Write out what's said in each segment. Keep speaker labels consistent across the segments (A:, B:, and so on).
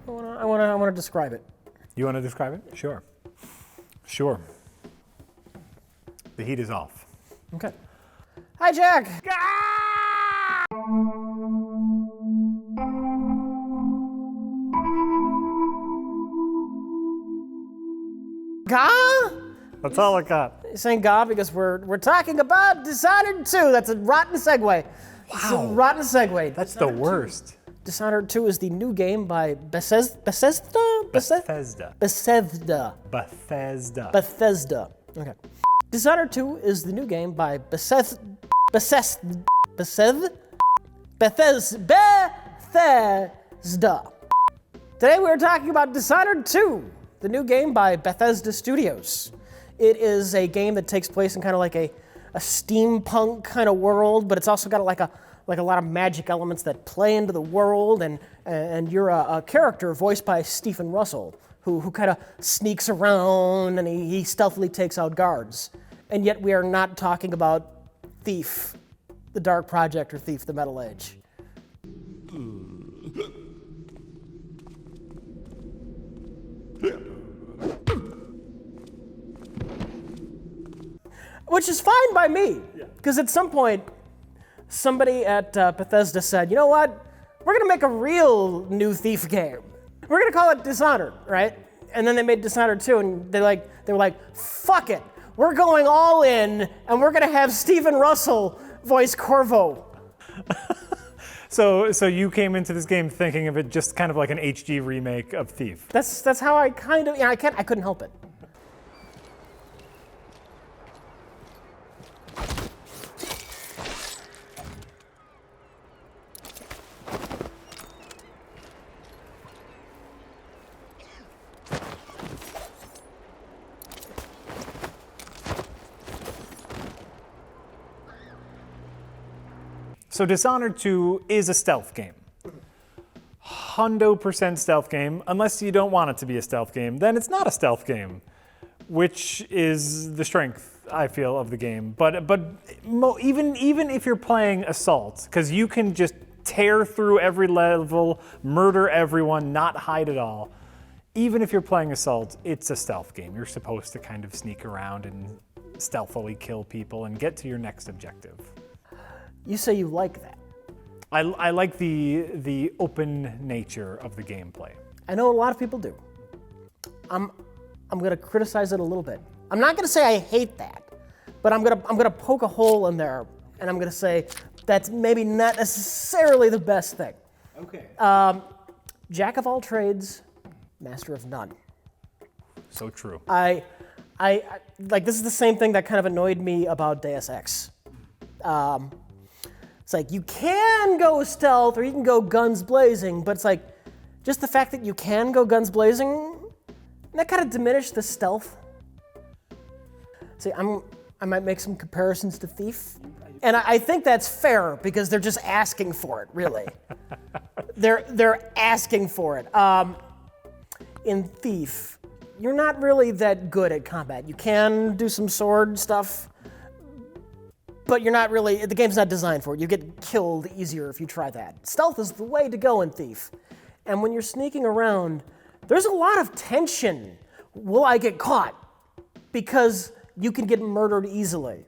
A: I want to describe it.
B: You want to describe it? Sure. Sure. The heat is off.
A: Okay. Hi, Jack. Gah?
B: That's all I got.
A: You're saying gah because we're talking about Dishonored 2. That's a rotten segue. Wow. It's a rotten segue.
B: That's Dishonored the worst.
A: 2. Dishonored 2 is the new game by Bethesda?
B: Bethesda.
A: Okay. Dishonored 2 is the new game by Bethesda. Today we're talking about Dishonored 2, the new game by Bethesda Studios. It is a game that takes place in kind of like a steampunk kind of world, but it's also got like a lot of magic elements that play into the world, and you're a character voiced by Stephen Russell, who kind of sneaks around and he stealthily takes out guards. And yet we are not talking about Thief, the Dark Project, or Thief, the Metal Age. Which is fine by me, because at some point, somebody at Bethesda said, you know what? We're going to make a real new Thief game. We're going to call it Dishonored, right? And then they made Dishonored 2, and they were like, fuck it. We're going all in, and we're going to have Stephen Russell voice Corvo.
B: So you came into this game thinking of it just kind of like an HD remake of Thief.
A: That's how I kind of, I couldn't help it.
B: So Dishonored 2 is a stealth game. 100% stealth game. Unless you don't want it to be a stealth game, then it's not a stealth game, which is the strength, I feel, of the game. But even if you're playing Assault, because you can just tear through every level, murder everyone, not hide at all. Even if you're playing Assault, it's a stealth game. You're supposed to kind of sneak around and stealthily kill people and get to your next objective.
A: You say you like that.
B: I like the open nature of the gameplay.
A: I know a lot of people do. I'm gonna criticize it a little bit. I'm not gonna say I hate that, but I'm gonna poke a hole in there, and I'm gonna say that's maybe not necessarily the best thing.
B: Okay.
A: Jack of all trades, master of none.
B: So true.
A: I like, this is the same thing that kind of annoyed me about Deus Ex. It's like, you can go stealth or you can go guns blazing, but it's like, just the fact that you can go guns blazing, that kind of diminished the stealth. See, I might make some comparisons to Thief, and I think that's fair because they're just asking for it, really. They're asking for it. In Thief, you're not really that good at combat. You can do some sword stuff, but you're not really, the game's not designed for it. You get killed easier if you try that. Stealth is the way to go in Thief. And when you're sneaking around, there's a lot of tension. Will I get caught? Because you can get murdered easily.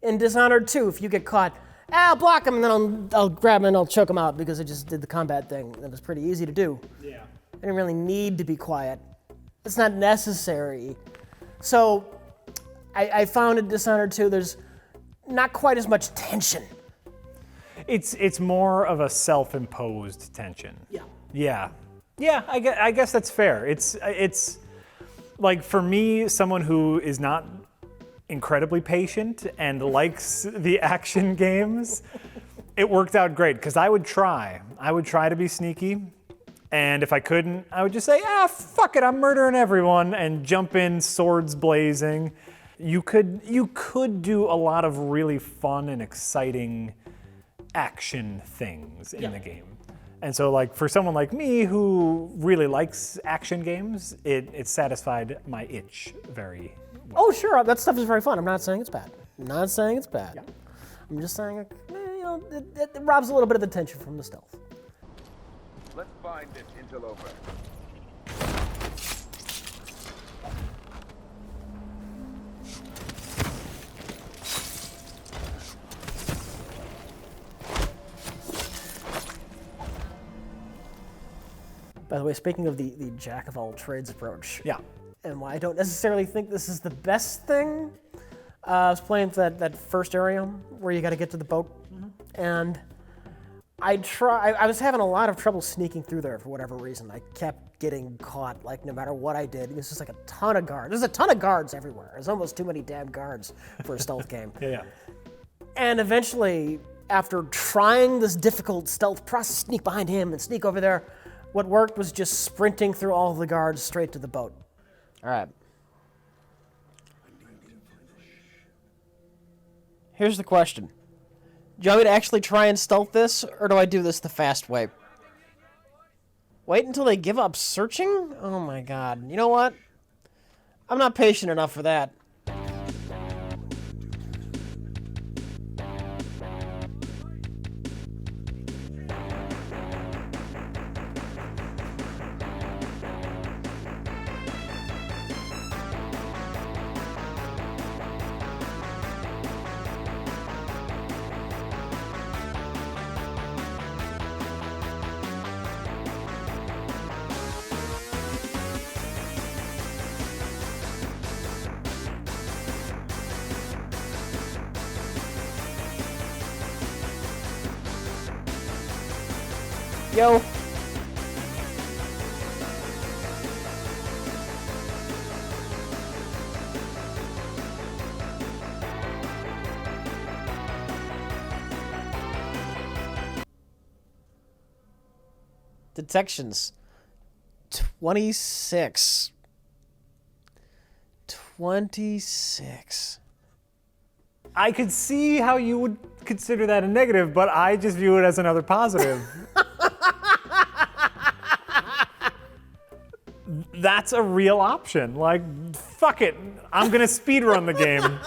A: In Dishonored 2, if you get caught, I'll block him and then I'll grab him and I'll choke him out because I just did the combat thing. It was pretty easy to do.
B: Yeah.
A: I didn't really need to be quiet. It's not necessary. So I found in Dishonored 2, there's not quite as much tension.
B: It's more of a self-imposed tension.
A: Yeah.
B: Yeah, I guess that's fair. It's like, for me, someone who is not incredibly patient and likes the action games, it worked out great because I would try to be sneaky, and if I couldn't, I would just say, fuck it, I'm murdering everyone, and jump in, swords blazing. You could do a lot of really fun and exciting action things in the game. And so, like, for someone like me who really likes action games, it satisfied my itch very well.
A: Oh, sure, that stuff is very fun. I'm not saying it's bad. I'm not saying it's bad. Yeah. I'm just saying, it robs a little bit of the tension from the stealth.
C: Let's find this interloper.
A: By the way, speaking of the jack of all trades approach,
B: Yeah.
A: and why I don't necessarily think this is the best thing, I was playing that first area where you got to get to the boat, and I was having a lot of trouble sneaking through there for whatever reason. I kept getting caught, like no matter what I did. It was just like a ton of guards. There's a ton of guards everywhere. There's almost too many damn guards for a stealth game.
B: Yeah.
A: And eventually, after trying this difficult stealth process, sneak behind him and sneak over there, what worked was just sprinting through all of the guards straight to the boat. All right. Here's the question. Do you want me to actually try and stealth this, or do I do this the fast way? Wait until they give up searching? Oh my god. You know what? I'm not patient enough for that. Yo. Detections. 26. 26.
B: I could see how you would consider that a negative, but I just view it as another positive. That's a real option. Like, fuck it. I'm gonna speedrun the game.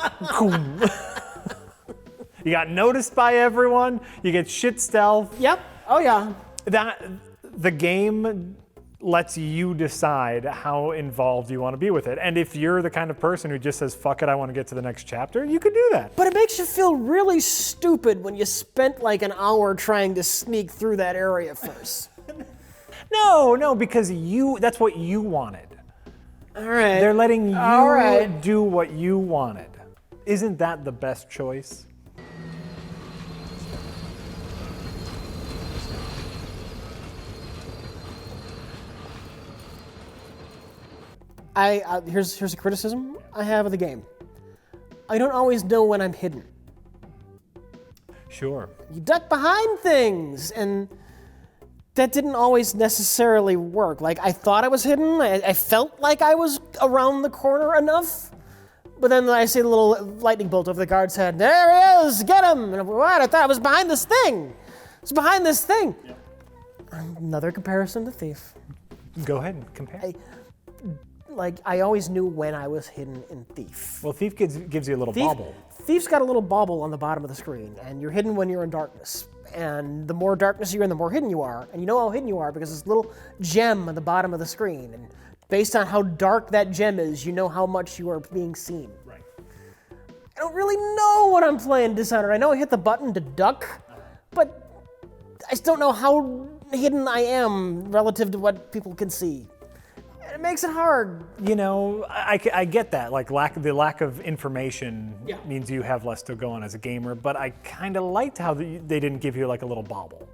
B: You got noticed by everyone. You get shit stealth.
A: Yep. Oh yeah.
B: The game lets you decide how involved you want to be with it. And if you're the kind of person who just says, fuck it, I want to get to the next chapter, you could do that.
A: But it makes you feel really stupid when you spent like an hour trying to sneak through that area first.
B: No, because that's what you wanted.
A: All right.
B: They're letting you do what you wanted. Isn't that the best choice?
A: Here's a criticism I have of the game. I don't always know when I'm hidden.
B: Sure.
A: You duck behind things, and that didn't always necessarily work. Like, I thought I was hidden. I felt like I was around the corner enough. But then I see the little lightning bolt over the guard's head. There he is! Get him! And I'm like, what? I thought I was behind this thing. It's behind this thing. Yep. Another comparison to Thief.
B: Go ahead and compare.
A: I always knew when I was hidden in Thief.
B: Well, Thief gives you a little bauble.
A: Thief's got a little bauble on the bottom of the screen, and you're hidden when you're in darkness. And the more darkness you're in, the more hidden you are. And you know how hidden you are because there's a little gem at the bottom of the screen. And based on how dark that gem is, you know how much you are being seen.
B: Right.
A: I don't really know when I'm playing Dishonored. I know I hit the button to duck, but I just don't know how hidden I am relative to what people can see. It makes it hard.
B: You know, I get that. Like, the lack of information means you have less to go on as a gamer, but I kind of liked how they didn't give you like a little bauble.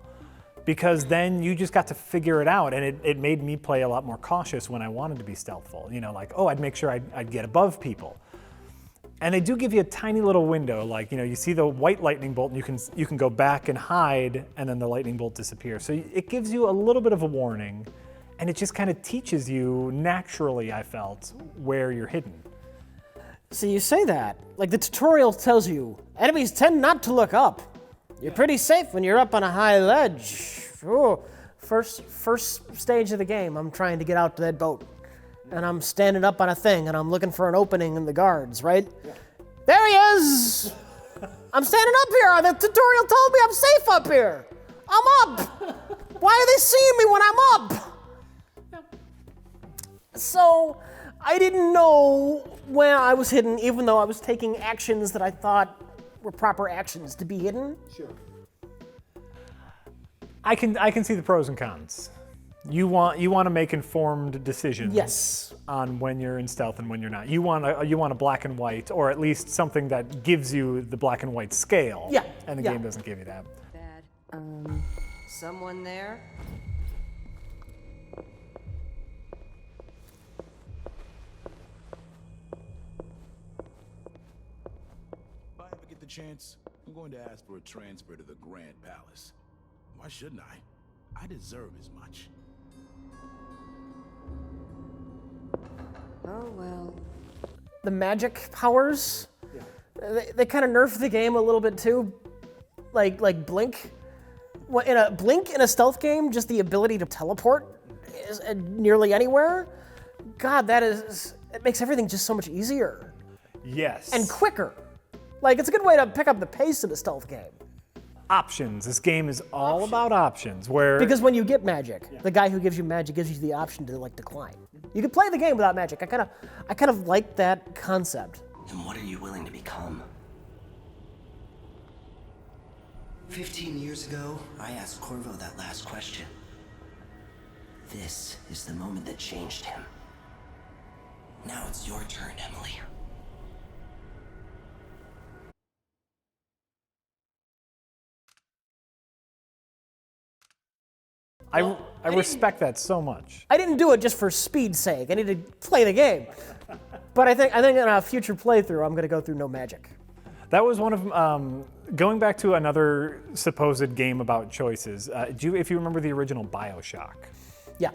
B: Because then you just got to figure it out, and it made me play a lot more cautious when I wanted to be stealthful. You know, like, I'd make sure I'd get above people. And they do give you a tiny little window, like, you see the white lightning bolt, and you can go back and hide, and then the lightning bolt disappears. So it gives you a little bit of a warning. And it just kind of teaches you naturally, I felt, where you're hidden.
A: So you say that, like the tutorial tells you, enemies tend not to look up. You're pretty safe when you're up on a high ledge. Ooh. First stage of the game, I'm trying to get out to that boat. And I'm standing up on a thing, and I'm looking for an opening in the guards, right? Yeah. There he is! I'm standing up here! The tutorial told me I'm safe up here! I'm up! Why are they seeing me when I'm up? So I didn't know when I was hidden, even though I was taking actions that I thought were proper actions to be hidden.
C: Sure.
B: I can see the pros and cons. You want to make informed decisions.
A: Yes.
B: On when you're in stealth and when you're not. You want a black and white, or at least something that gives you the black and white scale.
A: Yeah.
B: And the game doesn't give you that.
D: Bad. Someone there?
C: If I ever get the chance, I'm going to ask for a transfer to the Grand Palace. Why shouldn't I? I deserve as much.
D: Oh, well.
A: The magic powers, they kind of nerfed the game a little bit too. Like Blink. In a stealth game, just the ability to teleport is nearly anywhere. God, it makes everything just so much easier.
B: Yes.
A: And quicker. Like, it's a good way to pick up the pace of the stealth game.
B: Options. This game is all about options.
A: Because when you get magic, the guy who gives you magic gives you the option to decline. You can play the game without magic. I kind of like that concept.
E: And what are you willing to become? 15 years ago, I asked Corvo that last question. This is the moment that changed him. Now it's your turn, Emily.
B: I respect that so much.
A: I didn't do it just for speed's sake. I need to play the game. But I think in a future playthrough, I'm going to go through no magic.
B: That was one of going back to another supposed game about choices. If you remember the original BioShock,
A: Yeah.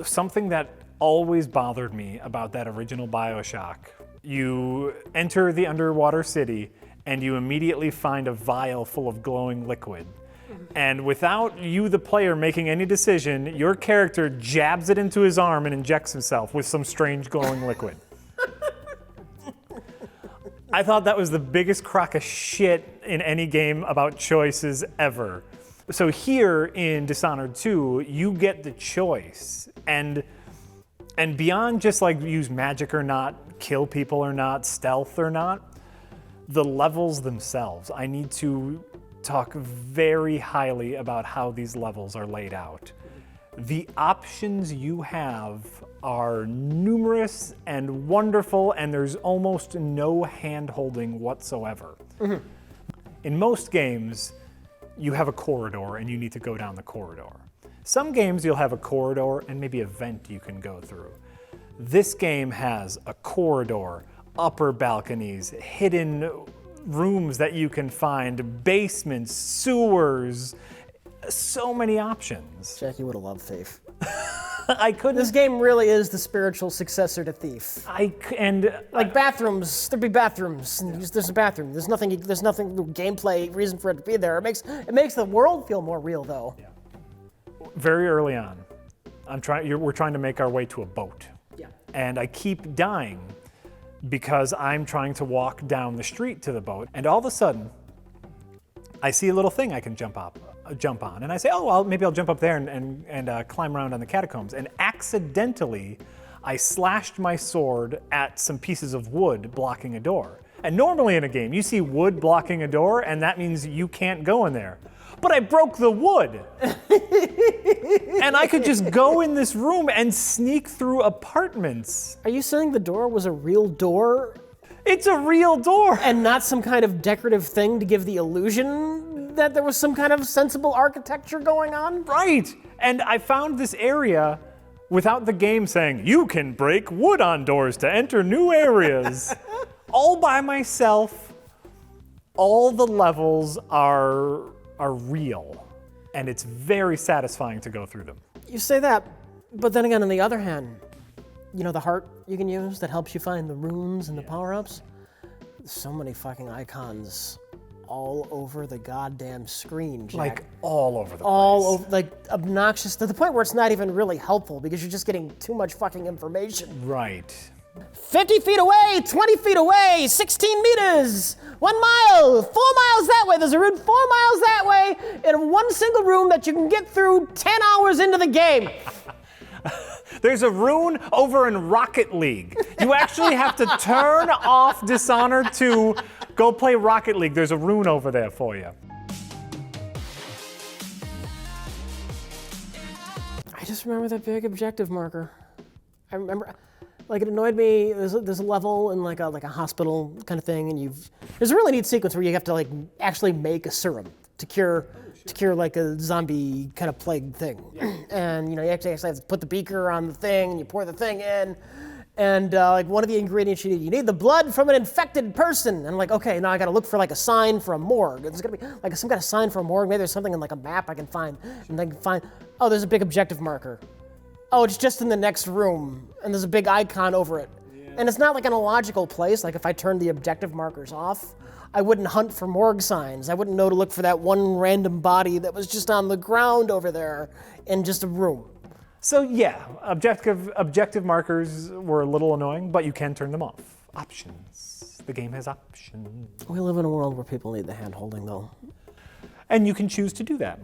B: something that always bothered me about that original BioShock, you enter the underwater city and you immediately find a vial full of glowing liquid. And without you, the player, making any decision, your character jabs it into his arm and injects himself with some strange glowing liquid. I thought that was the biggest crock of shit in any game about choices ever. So here in Dishonored 2, you get the choice. And beyond just like use magic or not, kill people or not, stealth or not, the levels themselves, I need to talk very highly about how these levels are laid out. The options you have are numerous and wonderful, and there's almost no hand-holding whatsoever. Mm-hmm. In most games, you have a corridor and you need to go down the corridor. Some games you'll have a corridor and maybe a vent you can go through. This game has a corridor, upper balconies, hidden rooms that you can find, basements, sewers, so many options.
A: Jackie would have loved Thief.
B: I couldn't.
A: This game really is the spiritual successor to Thief.
B: Like
A: Bathrooms, there'd be bathrooms. And there's a bathroom. There's nothing gameplay reason for it to be there. It makes the world feel more real though.
B: Yeah. Very early on, we're trying to make our way to a boat.
A: Yeah.
B: And I keep dying because I'm trying to walk down the street to the boat, and all of a sudden, I see a little thing I can jump on, and I say, oh, well, maybe I'll jump up there and climb around on the catacombs, and accidentally, I slashed my sword at some pieces of wood blocking a door. And normally in a game, you see wood blocking a door, and that means you can't go in there. But I broke the wood. And I could just go in this room and sneak through apartments.
A: Are you saying the door was a real door?
B: It's a real door.
A: And not some kind of decorative thing to give the illusion that there was some kind of sensible architecture going on?
B: Right. And I found this area without the game saying, you can break wood on doors to enter new areas. All by myself. All the levels are real. And it's very satisfying to go through them.
A: You say that, but then again, on the other hand, you know the heart you can use that helps you find the runes and the power-ups? So many fucking icons all over the goddamn screen, Jack.
B: Like all over the place.
A: All over, like obnoxious to the point where it's not even really helpful because you're just getting too much fucking information.
B: Right.
A: 50 feet away, 20 feet away, 16 meters, 1 mile, 4 miles that way. There's a route 4 miles that way in one single room that you can get through 10 hours into the game.
B: There's a rune over in Rocket League. You actually have to turn off Dishonored to go play Rocket League. There's a rune over there for you.
A: I just remember that big objective marker. I remember, like, it annoyed me. There's a level in like a hospital kind of thing, and there's a really neat sequence where you have to like actually make a serum to cure like a zombie kind of plague thing. Yeah. And you actually have to put the beaker on the thing, and you pour the thing in, and like one of the ingredients you need the blood from an infected person. And I'm like, okay, now I got to look for like a sign for a morgue. There's gonna be like some kind of sign for a morgue. Maybe there's something in like a map I can find, and I can find. Oh, there's a big objective marker. Oh, it's just in the next room, and there's a big icon over it. Yeah. And it's not like in a logical place. Like if I turned the objective markers off, I wouldn't hunt for morgue signs. I wouldn't know to look for that one random body that was just on the ground over there in just a room.
B: So yeah, objective markers were a little annoying, but you can turn them off. Options. The game has options.
A: We live in a world where people need the hand-holding, though.
B: And you can choose to do that.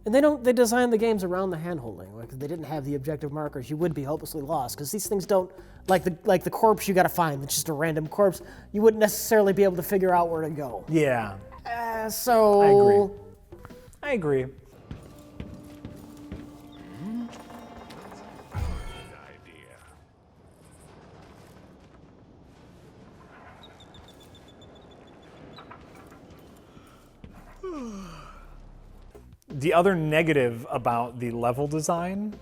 A: And they design the games around the hand-holding. Like if they didn't have the objective markers, you would be hopelessly lost, because these things don't, like the corpse you gotta find, it's just a random corpse, you wouldn't necessarily be able to figure out where to go.
B: Yeah.
A: So...
B: I agree. The other negative about the level design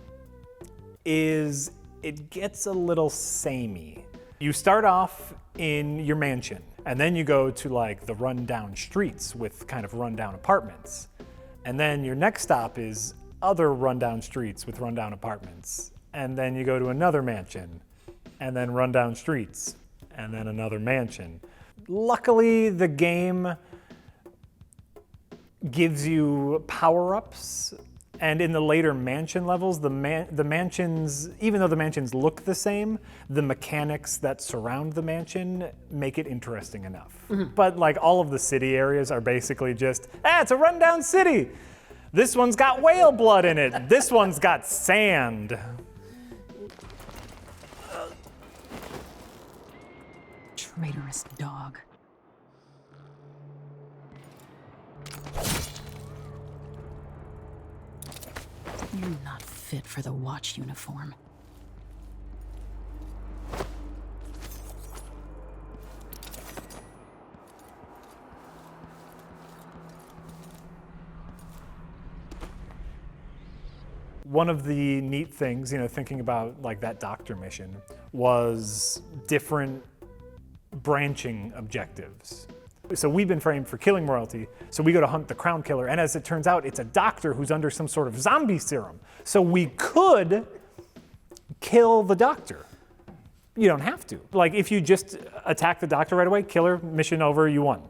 B: is it gets a little samey. You start off in your mansion, and then you go to like the rundown streets with kind of rundown apartments. And then your next stop is other rundown streets with rundown apartments. And then you go to another mansion, and then rundown streets, and then another mansion. Luckily, the game gives you power-ups, and in the later mansion levels, the mansions, even though the mansions look the same, the mechanics that surround the mansion make it interesting enough. Mm-hmm. But like all of the city areas are basically just, it's a rundown city. This one's got whale blood in it. This one's got sand.
F: Traitorous dog. You're not fit for the watch uniform.
B: One of the neat things, thinking about like that doctor mission, was different branching objectives. So we've been framed for killing royalty, so we go to hunt the crown killer, and as it turns out, it's a doctor who's under some sort of zombie serum. So we could kill the doctor. You don't have to. Like if you just attack the doctor right away, killer, mission over, you won.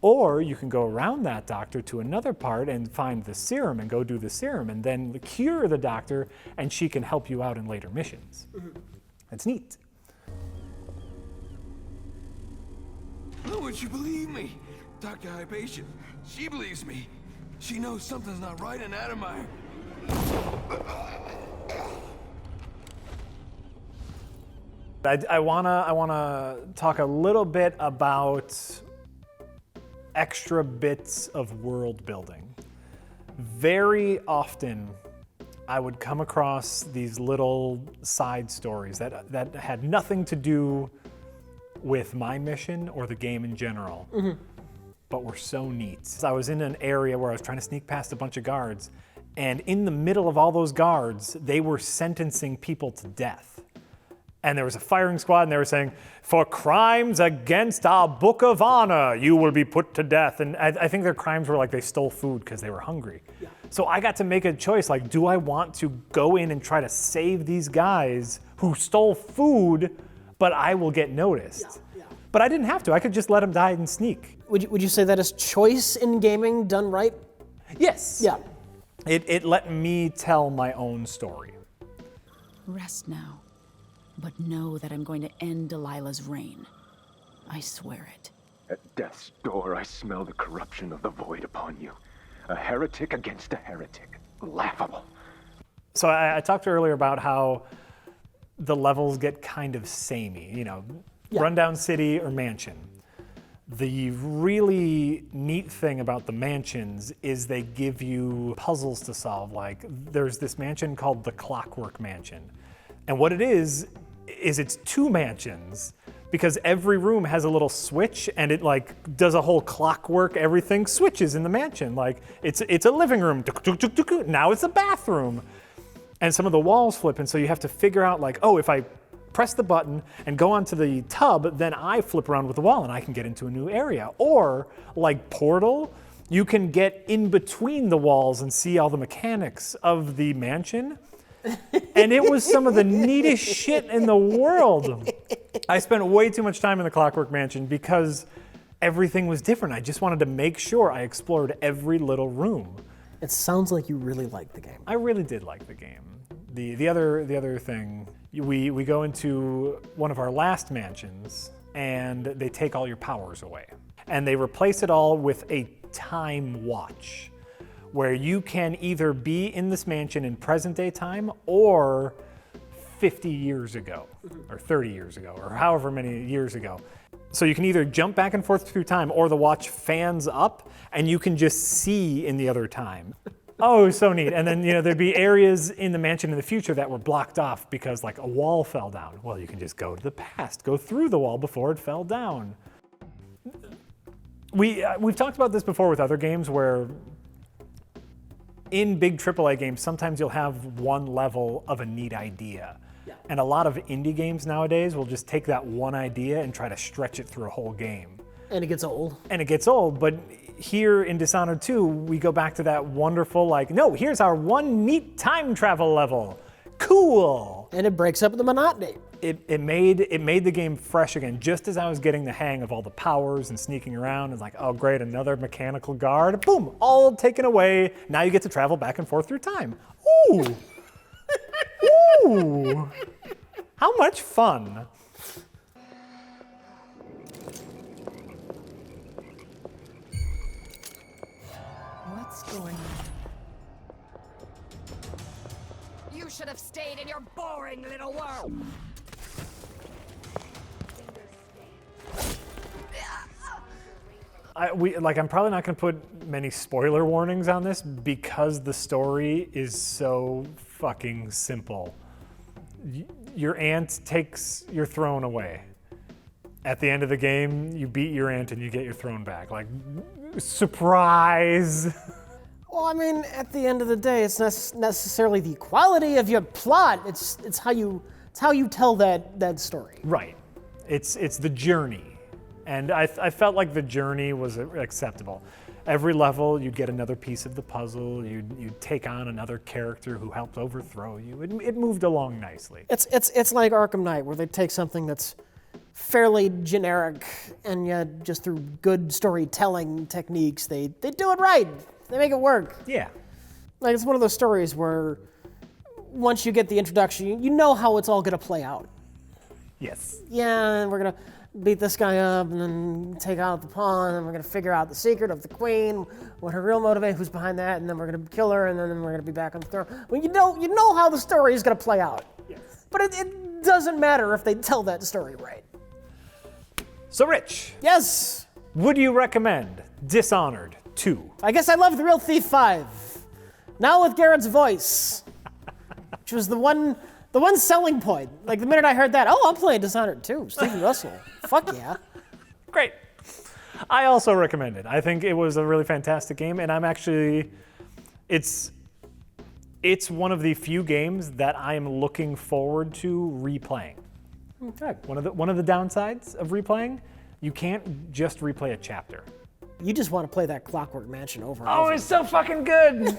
B: Or you can go around that doctor to another part and find the serum and go do the serum and then cure the doctor, and she can help you out in later missions. Mm-hmm. It's neat.
G: Why would you believe me? Dr. Hypatia, she believes me. She knows something's not right in Adamire.
B: I wanna talk a little bit about extra bits of world building. Very often, I would come across these little side stories that had nothing to do with my mission or the game in general, mm-hmm. but were so neat. I was in an area where I was trying to sneak past a bunch of guards, and in the middle of all those guards, they were sentencing people to death. And there was a firing squad, and they were saying, for crimes against our book of honor, you will be put to death. And I think their crimes were like they stole food because they were hungry. Yeah. So I got to make a choice, like, do I want to go in and try to save these guys who stole food, but I will get noticed? Yeah. But I didn't have to. I could just let them die and sneak.
A: Would you say that is choice in gaming done right?
B: Yes.
A: Yeah.
B: It let me tell my own story.
F: Rest now. But know that I'm going to end Delilah's reign. I swear it.
H: At death's door, I smell the corruption of the void upon you. A heretic against a heretic. Laughable.
B: So I talked earlier about how the levels get kind of samey, you know, rundown city or mansion. The really neat thing about the mansions is they give you puzzles to solve. Like there's this mansion called the Clockwork Mansion. And what it is it's two mansions because every room has a little switch and it like does a whole clockwork, everything switches in the mansion. Like it's a living room, now it's a bathroom. And some of the walls flip, and so you have to figure out like, oh, if I press the button and go onto the tub, then I flip around with the wall and I can get into a new area. Or like Portal, you can get in between the walls and see all the mechanics of the mansion. And it was some of the neatest shit in the world. I spent way too much time in the Clockwork Mansion because everything was different. I just wanted to make sure I explored every little room.
A: It sounds like you really liked the game.
B: I really did like the game. The other thing, we go into one of our last mansions and they take all your powers away. And they replace it all with a time watch where you can either be in this mansion in present day time or 50 years ago or 30 years ago or however many years ago. So you can either jump back and forth through time or the watch fans up and you can just see in the other time. Oh, so neat. And then, you know, there'd be areas in the mansion in the future that were blocked off because like a wall fell down. Well, you can just go to the past, go through the wall before it fell down. We've talked about this before with other games where in big AAA games, sometimes you'll have one level of a neat idea. Yeah. And a lot of indie games nowadays will just take that one idea and try to stretch it through a whole game.
A: And it gets old.
B: And it gets old, but here in Dishonored 2, we go back to that wonderful, like, no, here's our one neat time travel level. Cool.
A: And it breaks up the monotony.
B: It made the game fresh again, just as I was getting the hang of all the powers and sneaking around. It's like, oh great, another mechanical guard. Boom, all taken away. Now you get to travel back and forth through time. Ooh. Ooh. How much fun.
F: What's going on?
I: You should have stayed in your boring little world.
B: I'm probably not going to put many spoiler warnings on this because the story is so fucking simple. Your aunt takes your throne away. At the end of the game, you beat your aunt and you get your throne back. Like, surprise!
A: Well, I mean, at the end of the day, it's not necessarily the quality of your plot. It's how you tell that story.
B: Right. It's the journey. And I felt like the journey was acceptable. Every level, you'd get another piece of the puzzle. You'd take on another character who helped overthrow you. It moved along nicely.
A: It's like Arkham Knight, where they take something that's fairly generic, and yet just through good storytelling techniques, they do it right. They make it work.
B: Yeah.
A: Like, it's one of those stories where once you get the introduction, you know how it's all going to play out.
B: Yes.
A: Yeah, we're going to beat this guy up and then take out the pawn, and we're going to figure out the secret of the queen, what her real motivation, who's behind that, and then we're going to kill her, and then we're going to be back on the throne. Well, you know how the story is going to play out.
B: Yes.
A: But it doesn't matter if they tell that story right.
B: So, Rich.
A: Yes.
B: Would you recommend Dishonored 2?
A: I guess I love The Real Thief 5. Now with Garrett's voice, which was the one selling point. Like, the minute I heard that, oh, I'm playing Dishonored 2, Stephen Russell. Fuck yeah.
B: Great. I also recommend it. I think it was a really fantastic game, and I'm actually, it's one of the few games that I am looking forward to replaying. Okay. One of the downsides of replaying, you can't just replay a chapter.
A: You just want to play that Clockwork Mansion over and over.
B: Oh, it's so fucking good!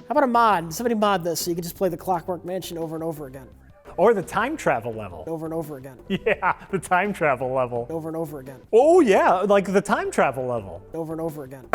A: How about a mod? Somebody mod this so you can just play the Clockwork Mansion over and over again.
B: Or the time travel level.
A: Over and over again.
B: Yeah, the time travel level.
A: Over and over again.
B: Oh yeah, like the time travel level.
A: Over and over again.